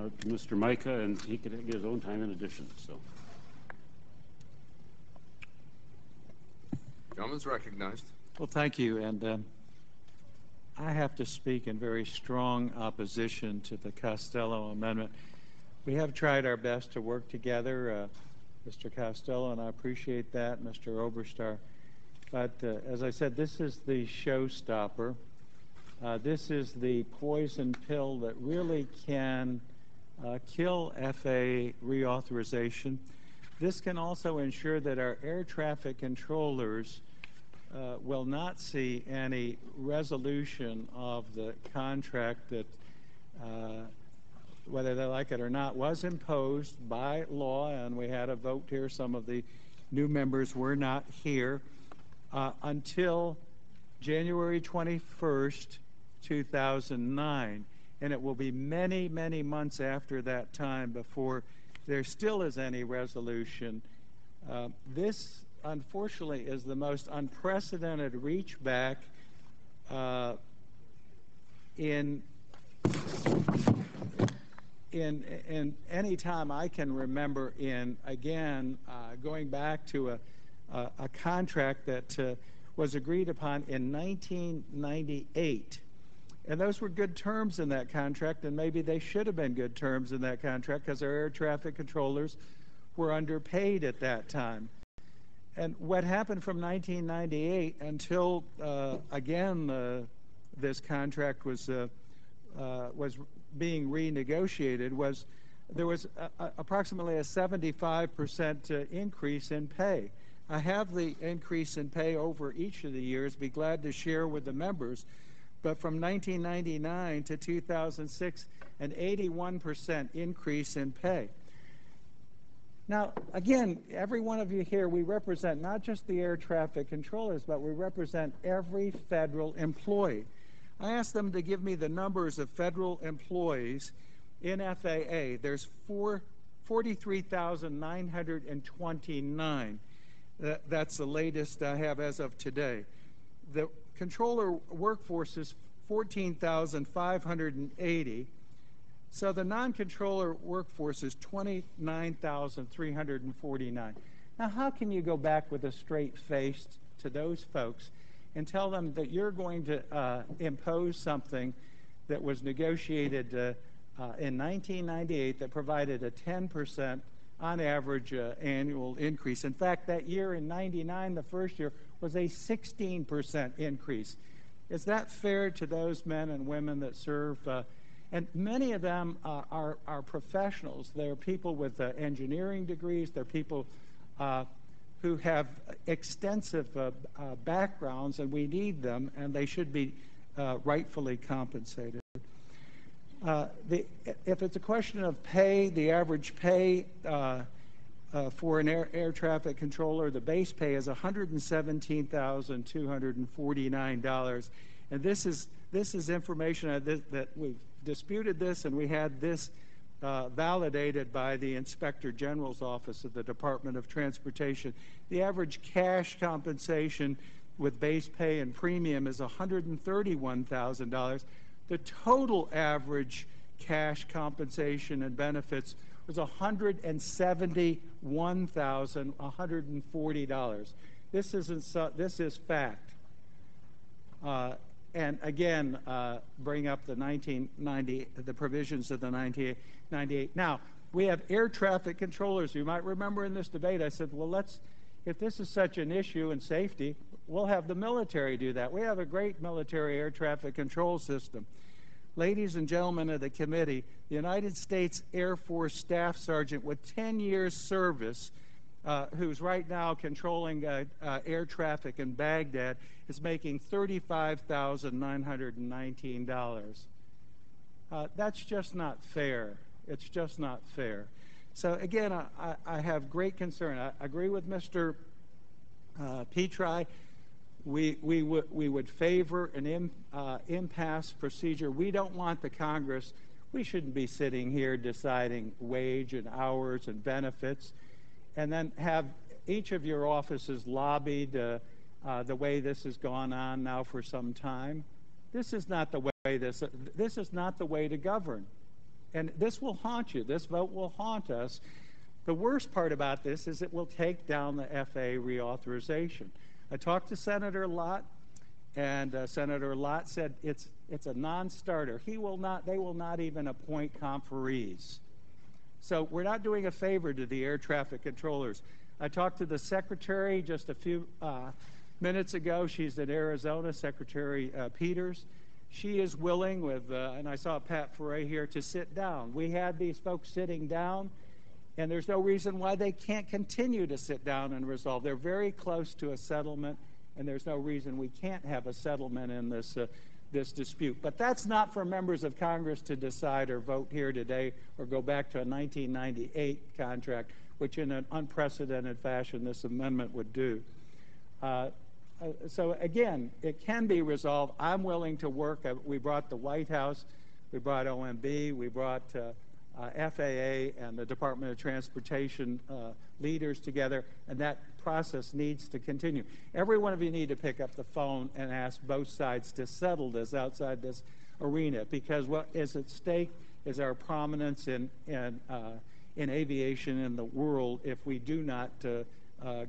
to Mr. Mica, and he could get his own time in addition. So, gentleman's recognized. Well, thank you, and I have to speak in very strong opposition to the Costello amendment. We have tried our best to work together, Mr. Costello, and I appreciate that, Mr. Oberstar. But as I said, this is the showstopper. This is the poison pill that really can kill FAA reauthorization. This can also ensure that our air traffic controllers will not see any resolution of the contract that, whether they like it or not, was imposed by law, and we had a vote here. Some of the new members were not here until January 21st, 2009. And it will be many, many months after that time before there still is any resolution. This, unfortunately, is the most unprecedented reach back in any time I can remember in, again, going back to a contract that was agreed upon in 1998. And those were good terms in that contract, and maybe they should have been good terms in that contract because our air traffic controllers were underpaid at that time. And what happened from 1998 until, again, this contract was being renegotiated was there was approximately a 75% increase in pay. I have the increase in pay over each of the years, be glad to share with the members. But from 1999 to 2006, an 81% increase in pay. Now, again, every one of you here, we represent not just the air traffic controllers, but we represent every federal employee. I asked them to give me the numbers of federal employees in FAA. There's 43,929. That's the latest I have as of today. The controller workforce is 14,580. So the non-controller workforce is 29,349. Now, how can you go back with a straight face to those folks and tell them that you're going to impose something that was negotiated in 1998 that provided a 10% on average annual increase? In fact, that year in 99, the first year, was a 16% increase. Is that fair to those men and women that serve? And many of them are professionals. They're people with engineering degrees. They're people who have extensive backgrounds, and we need them, and they should be rightfully compensated. If it's a question of pay, the average pay for an air traffic controller, the base pay is $117,249, and this is information that we've disputed this, and we had this validated by the Inspector General's Office of the Department of Transportation. The average cash compensation with base pay and premium is $131,000. The total average cash compensation and benefits was $171,140. This is fact. And again, bring up the the provisions of the 1998. Now, we have air traffic controllers. You might remember in this debate, I said, well, if this is such an issue in safety, we'll have the military do that. We have a great military air traffic control system. Ladies and gentlemen of the committee, the United States Air Force Staff Sergeant with 10 years service, who's right now controlling air traffic in Baghdad, is making $35,919. That's just not fair. It's just not fair. So again, I have great concern. I agree with Mr. Petri. We would favor an impasse procedure. We don't want the Congress. We shouldn't be sitting here deciding wage and hours and benefits, and then have each of your offices lobbied the way this has gone on now for some time. This is not the way. This is not the way to govern. And this will haunt you. This vote will haunt us. The worst part about this is it will take down the FAA reauthorization. I talked to Senator Lott, and Senator Lott said it's a non-starter. They will not even appoint conferees. So we're not doing a favor to the air traffic controllers. I talked to the secretary just a few minutes ago. She's in Arizona, Secretary Peters. She is willing with, and I saw Pat Foray here, to sit down. We had these folks sitting down, and there's no reason why they can't continue to sit down and resolve. They're very close to a settlement, and there's no reason we can't have a settlement in this dispute. But that's not for members of Congress to decide or vote here today or go back to a 1998 contract, which in an unprecedented fashion this amendment would do. So again, it can be resolved. I'm willing to work. We brought the White House, we brought OMB, we brought FAA and the Department of Transportation leaders together, and that process needs to continue. Every one of you need to pick up the phone and ask both sides to settle this outside this arena, because what is at stake is our prominence in aviation in the world if we do not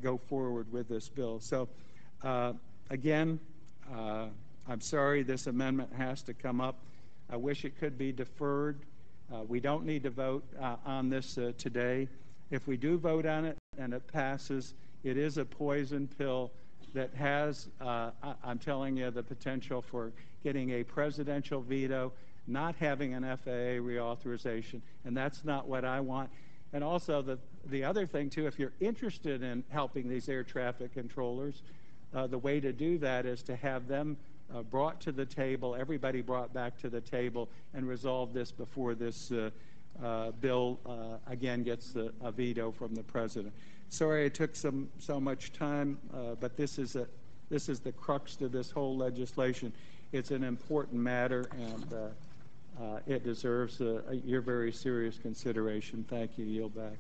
go forward with this bill. So again, I'm sorry this amendment has to come up. I wish it could be deferred. We don't need to vote on this today. If we do vote on it and it passes, it is a poison pill that has, I'm telling you, the potential for getting a presidential veto, not having an FAA reauthorization, and that's not what I want. And also the other thing, too, if you're interested in helping these air traffic controllers, the way to do that is to have them brought to the table, everybody brought back to the table, and resolve this before this bill again gets a veto from the president. Sorry it took so much time, but this is the crux to this whole legislation. It's an important matter, and it deserves your very serious consideration. Thank you. Yield back.